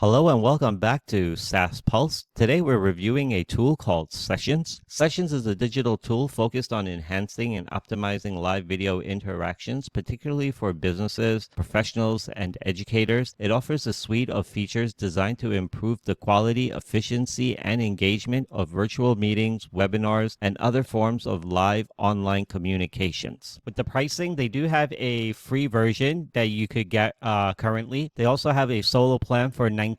Hello and welcome back to SAS Pulse. Today we're reviewing a tool called Sessions. Sessions is a digital tool focused on enhancing and optimizing live video interactions, particularly for businesses, professionals, and educators. It offers a suite of features designed to improve the quality, efficiency, and engagement of virtual meetings, webinars, and other forms of live online communications. With the pricing, they do have a free version that you could get currently. They also have a solo plan for $19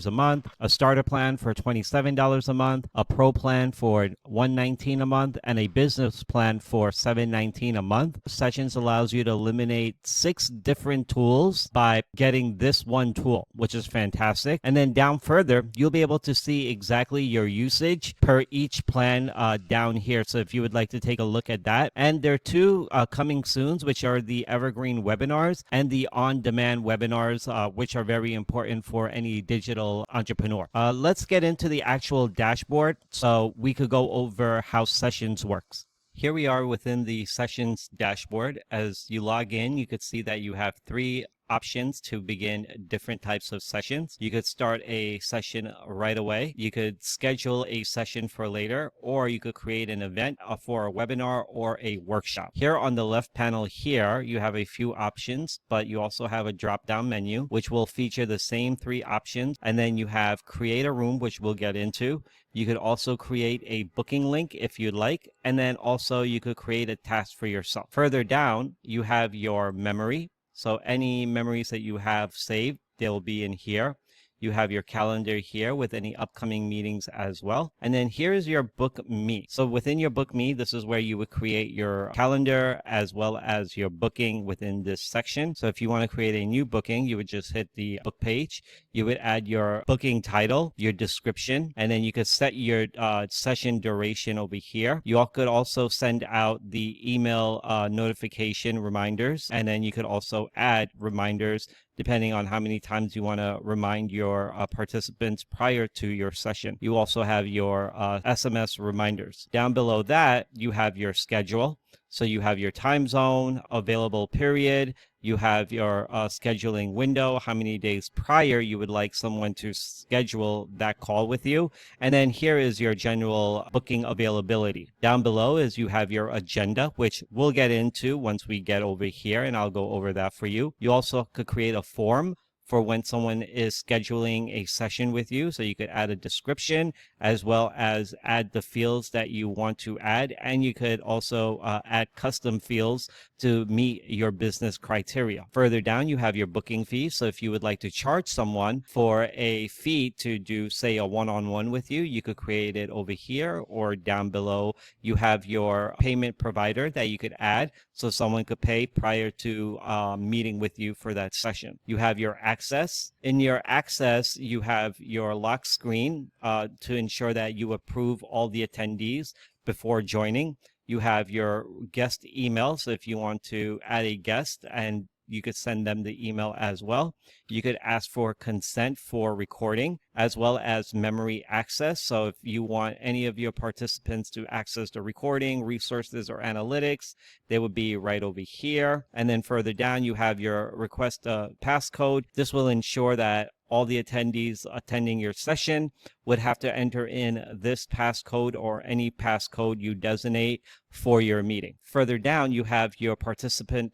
a month, a starter plan for $27 a month, a pro plan for $119 a month, and a business plan for $719 a month. Sessions allows you to eliminate 6 different tools by getting this one tool, which is fantastic. And then down further, you'll be able to see exactly your usage per each plan down here. So if you would like to take a look at that. And there are 2 coming soons, which are the evergreen webinars and the on-demand webinars, which are very important for any digital entrepreneur. Let's get into the actual dashboard so we could go over how Sessions works. Here we are within the Sessions dashboard. As you log in, you could see that you have 3 options to begin different types of sessions. You could start a session right away. You could schedule a session for later, or you could create an event for a webinar or a workshop. Here on the left panel here, you have a few options, but you also have a drop-down menu, which will feature the same 3 options. And then you have create a room, which we'll get into. You could also create a booking link if you'd like, and then also you could create a task for yourself. Further down, you have your memory. So any memories that you have saved, they'll be in here. You have your calendar here with any upcoming meetings as well. And then here is your Book Me. So within your Book Me, this is where you would create your calendar as well as your booking within this section. So if you want to create a new booking, you would just hit the book page. You would add your booking title, your description, and then you could set your session duration over here. You could also send out the email notification reminders, and then you could also add reminders depending on how many times you want to remind your participants prior to your session. You also have your SMS reminders. Down below that, you have your schedule. So you have your time zone, available period, you have your scheduling window, how many days prior you would like someone to schedule that call with you. And then here is your general booking availability. Down below is you have your agenda, which we'll get into once we get over here, and I'll go over that for you. You also could create a form for when someone is scheduling a session with you. So you could add a description as well as add the fields that you want to add. And you could also add custom fields to meet your business criteria. Further down, you have your booking fee. So if you would like to charge someone for a fee to do, say, a one-on-one with you, you could create it over here, or down below, you have your payment provider that you could add so someone could pay prior to meeting with you for that session. You have your access. In your access, you have your lock screen to ensure that you approve all the attendees before joining. You have your guest email. So if you want to add a guest, and you could send them the email as well. You could ask for consent for recording as well as memory access. So if you want any of your participants to access the recording, resources, or analytics, they would be right over here. And then further down, you have your request passcode. This will ensure that all the attendees attending your session would have to enter in this passcode or any passcode you designate for your meeting. Further down, you have your participant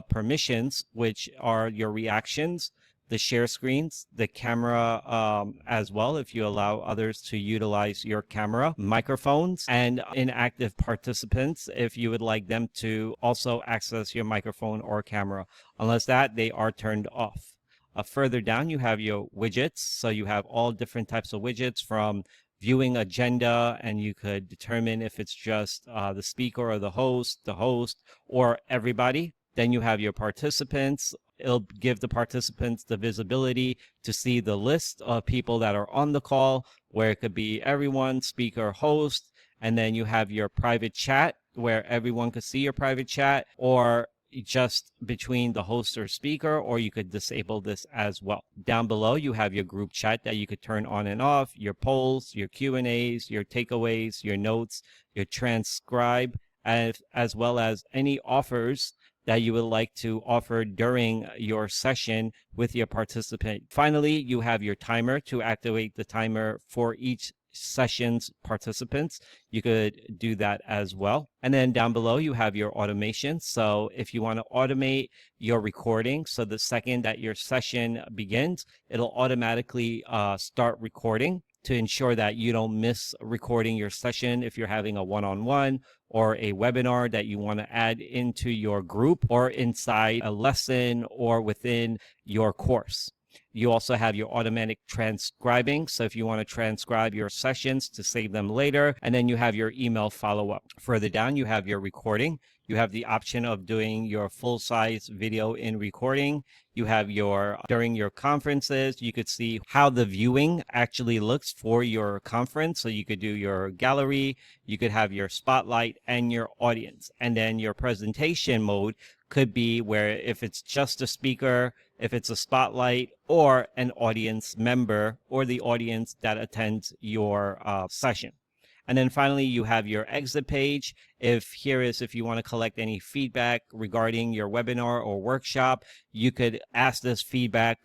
permissions, which are your reactions, the share screens, the camera as well, if you allow others to utilize your camera, microphones, and inactive participants, if you would like them to also access your microphone or camera. Unless that, they are turned off. Further down, you have your widgets. So you have all different types of widgets, from viewing agenda, and you could determine if it's just the speaker or the host, or everybody. Then you have your participants. It'll give the participants the visibility to see the list of people that are on the call, where it could be everyone, speaker, host. And then you have your private chat, where everyone could see your private chat, or just between the host or speaker, or you could disable this as well. Down below, you have your group chat that you could turn on and off, your polls, your Q&As, your takeaways, your notes, your transcribe, as well as any offers that you would like to offer during your session with your participant. Finally, you have your timer to activate the timer for each session's participants. You could do that as well. And then down below, you have your automation. So if you want to automate your recording, so the second that your session begins, it'll automatically start recording to ensure that you don't miss recording your session if you're having a one-on-one or a webinar that you want to add into your group or inside a lesson or within your course. You also have your automatic transcribing. So if you want to transcribe your sessions to save them later, and then you have your email follow-up. Further down, you have your recording. You have the option of doing your full-size video in recording. You have during your conferences, you could see how the viewing actually looks for your conference. So you could do your gallery, you could have your spotlight and your audience. And then your presentation mode could be where if it's just a speaker, if it's a spotlight or an audience member or the audience that attends your session. And then finally, you have your exit page. If you want to collect any feedback regarding your webinar or workshop, you could ask this feedback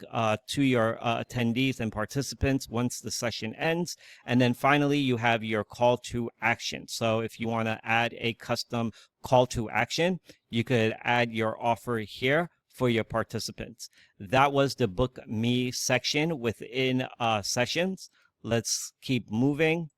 to your attendees and participants once the session ends. And then finally, you have your call to action. So if you want to add a custom call to action, you could add your offer here for your participants. That was the Book Me section within Sessions. Let's keep moving.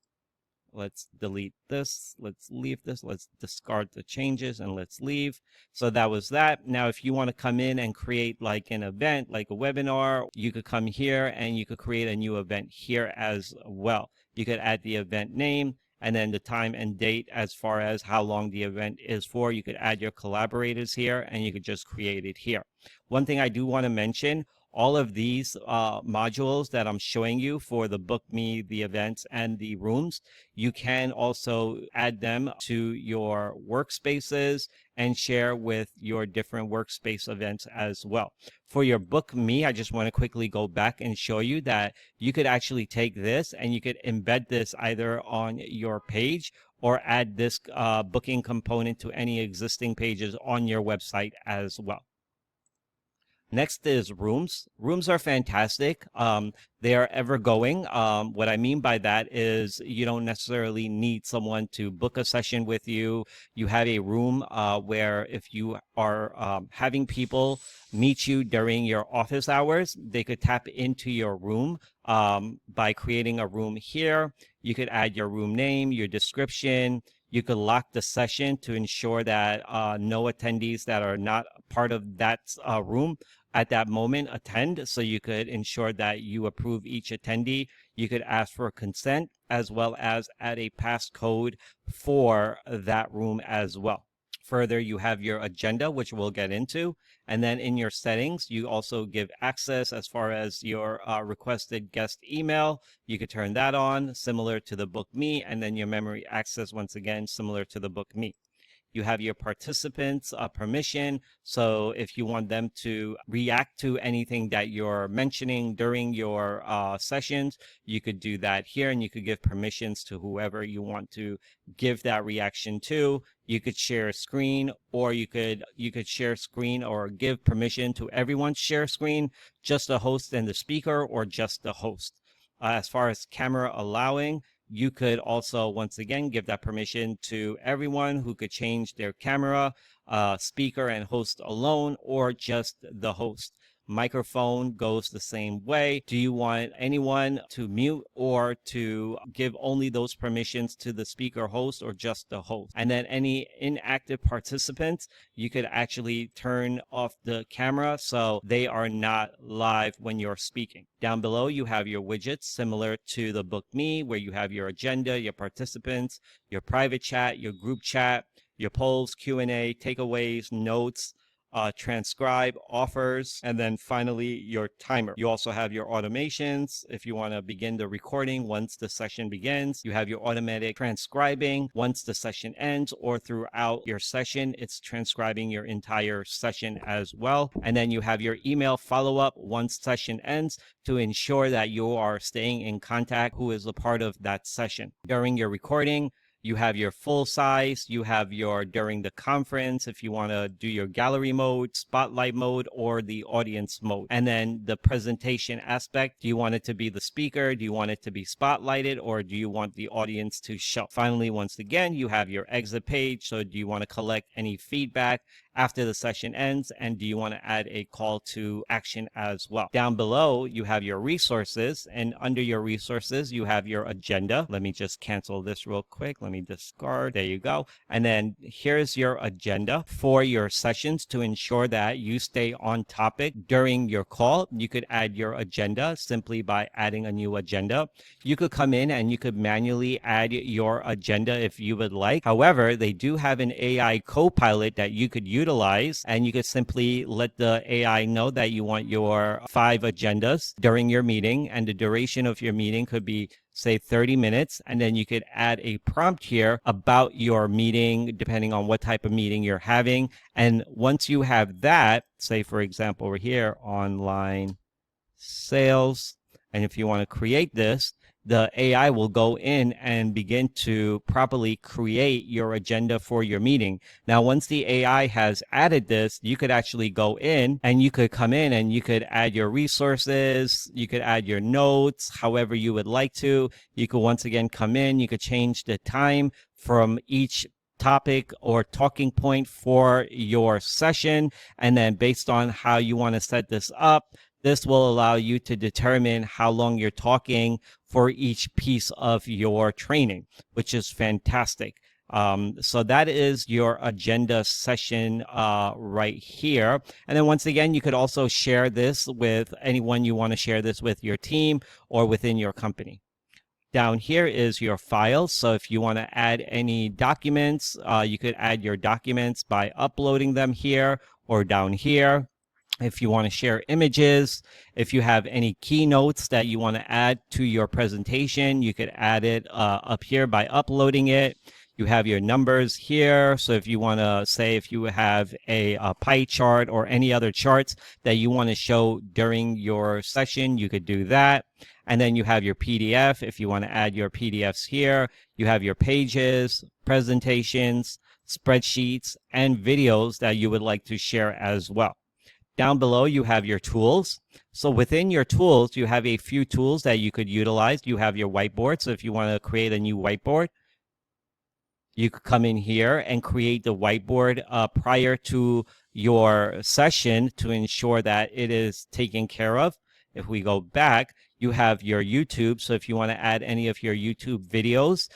Let's delete this. Let's leave this. Let's discard the changes and let's leave. So that was that. Now, if you want to come in and create like an event, like a webinar, you could come here and you could create a new event here as well. You could add the event name and then the time and date as far as how long the event is for. You could add your collaborators here and you could just create it here. One thing I do want to mention, all of these modules that I'm showing you for the Book Me, the events, and the rooms, you can also add them to your workspaces and share with your different workspace events as well. For your Book Me, I just want to quickly go back and show you that you could actually take this and you could embed this either on your page or add this booking component to any existing pages on your website as well. Next is rooms. Rooms are fantastic. They are ever going. What I mean by that is you don't necessarily need someone to book a session with you. You have a room where if you are having people meet you during your office hours, they could tap into your room by creating a room here. You could add your room name, your description. You could lock the session to ensure that no attendees that are not part of that room at that moment attend. So you could ensure that you approve each attendee. You could ask for consent as well as add a passcode for that room as well. Further, you have your agenda, which we'll get into. And then in your settings, you also give access as far as your requested guest email. You could turn that on, similar to the Book Me, and then your memory access, once again, similar to the Book Me. You have your participants permission. So if you want them to react to anything that you're mentioning during your sessions, you could do that here, and you could give permissions to whoever you want to give that reaction to. You could share a screen, or you could share screen or give permission to everyone share screen, just the host and the speaker, or just the host. As far as camera allowing, you could also, once again, give that permission to everyone who could change their camera, speaker and host alone, or just the host. Microphone goes the same way. Do you want anyone to mute or to give only those permissions to the speaker host or just the host? And then any inactive participants, you could actually turn off the camera so they are not live when you're speaking. Down below, you have your widgets similar to the Book Me, where you have your agenda, your participants, your private chat, your group chat, your polls, Q&A, takeaways, notes, transcribe, offers, and then finally your timer. You also have your automations. If you want to begin the recording once the session begins, you have your automatic transcribing once the session ends, or throughout your session, it's transcribing your entire session as well. And then you have your email follow-up once session ends to ensure that you are staying in contact who is a part of that session. During your recording, You have your full size, you have your during the conference, if you want to do your gallery mode, spotlight mode, or the audience mode. And then the presentation aspect, do you want it to be the speaker? Do you want it to be spotlighted, or do you want the audience to show? Finally, once again, you have your exit page. So do you want to collect any feedback after the session ends, and do you want to add a call to action as well? Down below, you have your resources, and under your resources, you have your agenda. Let me just cancel this real quick. Let me discard. There you go. And then here's your agenda for your sessions to ensure that you stay on topic during your call. You could add your agenda simply by adding a new agenda. You could come in and you could manually add your agenda if you would like. However, they do have an AI co-pilot that you could utilize, and you could simply let the AI know that you want your 5 agendas during your meeting, and the duration of your meeting could be, say, 30 minutes. And then you could add a prompt here about your meeting, depending on what type of meeting you're having. And once you have that, say, for example, over here, online sales, and if you want to create this, the AI will go in and begin to properly create your agenda for your meeting. Now, once the AI has added this, you could actually go in and you could come in and you could add your resources, you could add your notes, however you would like to. You could once again come in, you could change the time from each topic or talking point for your session. And then based on how you want to set this up, this will allow you to determine how long you're talking for each piece of your training, which is fantastic. So that is your agenda session right here. And then once again, you could also share this with anyone you want to share this with, your team or within your company. Down here is your files. So if you want to add any documents, you could add your documents by uploading them here or down here. If you want to share images, if you have any keynotes that you want to add to your presentation, you could add it up here by uploading it. You have your numbers here. So if you want to say, if you have a pie chart or any other charts that you want to show during your session, you could do that. And then you have your PDF. If you want to add your PDFs here, you have your pages, presentations, spreadsheets, and videos that you would like to share as well. Down below, you have your tools. So within your tools, you have a few tools that you could utilize. You have your whiteboard. So if you want to create a new whiteboard, you could come in here and create the whiteboard prior to your session to ensure that it is taken care of. If we go back, you have your YouTube. So if you want to add any of your YouTube videos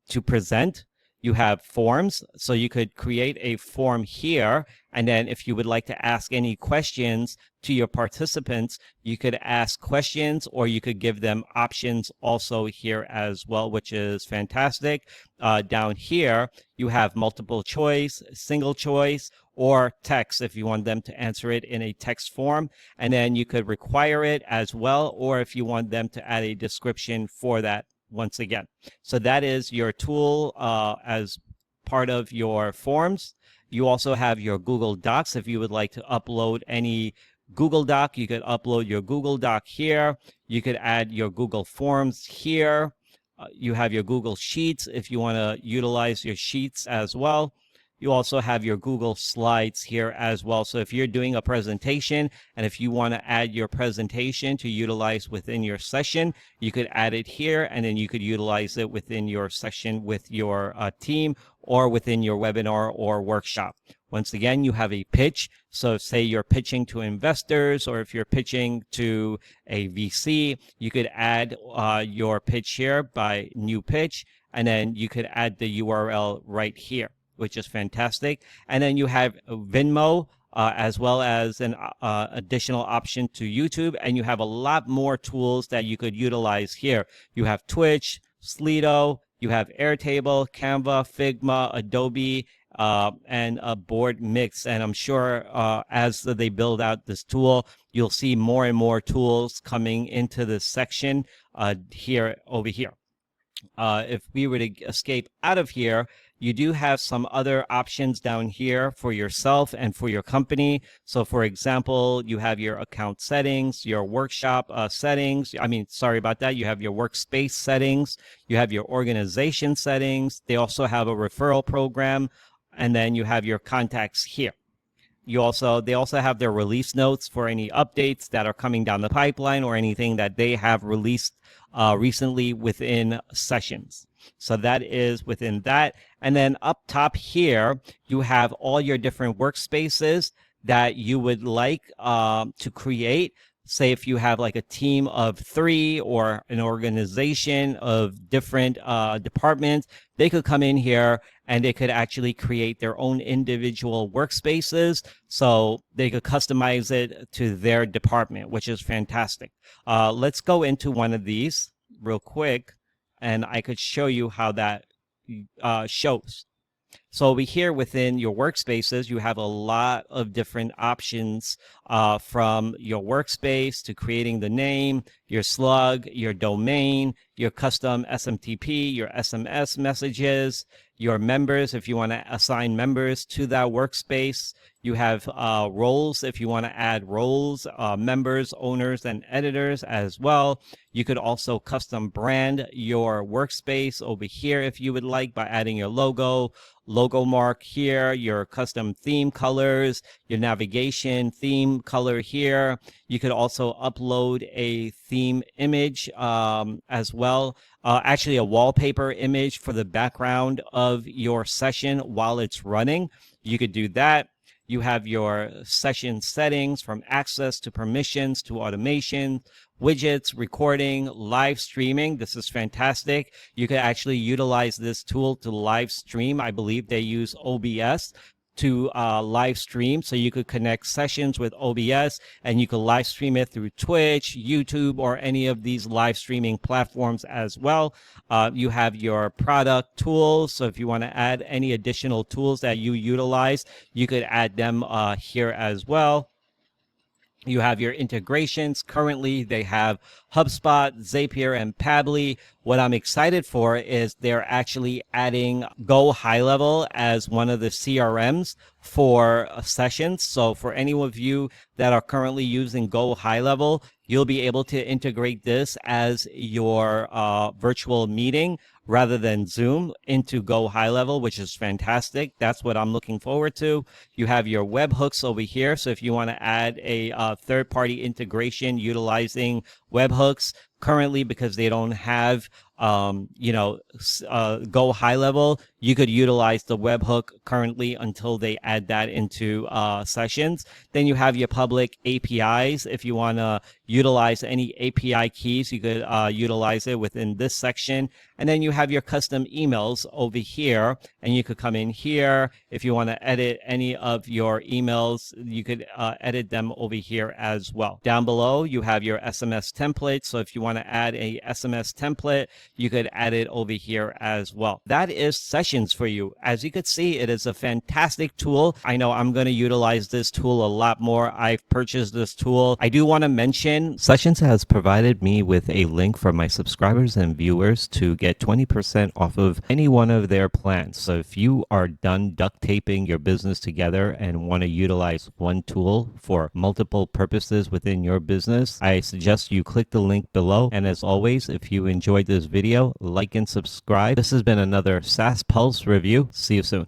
to present, you have forms. So you could create a form here. And then if you would like to ask any questions to your participants, you could ask questions or you could give them options also here as well, which is fantastic. Down here, you have multiple choice, single choice, or text if you want them to answer it in a text form. And then you could require it as well, or if you want them to add a description for that once again. So that is your tool as part of your forms. You also have your Google Docs. If you would like to upload any Google Doc, you could upload your Google Doc here. You could add your Google Forms here. You have your Google Sheets if you want to utilize your sheets as well. You also have your Google Slides here as well. So if you're doing a presentation and if you want to add your presentation to utilize within your session, you could add it here and then you could utilize it within your session with your team or within your webinar or workshop. Once again, you have a pitch. So say you're pitching to investors or if you're pitching to a VC, you could add your pitch here by new pitch, and then you could add the URL right here, which is fantastic. And then you have Venmo as well as an additional option to YouTube. And you have a lot more tools that you could utilize here. You have Twitch, Slido, you have Airtable, Canva, Figma, Adobe, and a board mix. And I'm sure as they build out this tool, you'll see more and more tools coming into this section over here. If we were to escape out of here, you do have some other options down here for yourself and for your company. So for example, you have your account settings, your workshop settings. I mean, sorry about that. You have your workspace settings. You have your organization settings. They also have a referral program. And then you have your contacts here. They also have their release notes for any updates that are coming down the pipeline or anything that they have released recently within sessions. So that is within that. And then up top here, you have all your different workspaces that you would like to create. Say if you have like a team of 3 or an organization of different departments, they could come in here and they could actually create their own individual workspaces. So they could customize it to their department, which is fantastic. Let's go into one of these real quick, and I could show you how that shows. So over here within your workspaces, you have a lot of different options from your workspace to creating the name, your slug, your domain, your custom SMTP, your SMS messages, your members if you want to assign members to that workspace. You have roles if you want to add roles, members, owners, and editors as well. You could also custom brand your workspace over here if you would like by adding your logo mark here, your custom theme colors, your navigation theme color here. You could also upload a theme image as well. Actually, a wallpaper image for the background of your session while it's running. You could do that. You have your session settings from access to permissions to automation, widgets, recording, live streaming. This is fantastic. You can actually utilize this tool to live stream. I believe they use OBS to live stream. So you could connect sessions with OBS and you could live stream it through Twitch, YouTube, or any of these live streaming platforms as well. You have your product tools. So if you want to add any additional tools that you utilize, you could add them here as well. You have your integrations. Currently, they have HubSpot, Zapier, and Pabbly. What I'm excited for is they're actually adding Go High Level as one of the CRMs for sessions. So for any of you that are currently using Go High Level, you'll be able to integrate this as your virtual meeting rather than Zoom into Go High Level, which is fantastic. That's what I'm looking forward to. You have your webhooks over here. So if you want to add a third-party integration utilizing webhooks, currently because they don't have Go High Level, you could utilize the webhook currently until they add that into sessions. Then you have your public APIs. If you want to utilize any API keys, you could utilize it within this section. And then you have your custom emails over here, and you could come in here. If you want to edit any of your emails, you could edit them over here as well. Down below, you have your SMS template. So if you want to add a SMS template, you could add it over here as well. That is Sessions for you. As you could see, it is a fantastic tool. I know I'm going to utilize this tool a lot more. I've purchased this tool. I do want to mention Sessions has provided me with a link for my subscribers and viewers to get 20% off of any one of their plans. So if you are done duct taping your business together and want to utilize one tool for multiple purposes within your business, I suggest you click the link below. And as always, if you enjoyed this video, like and subscribe. This has been another SAS Pulse review. See you soon.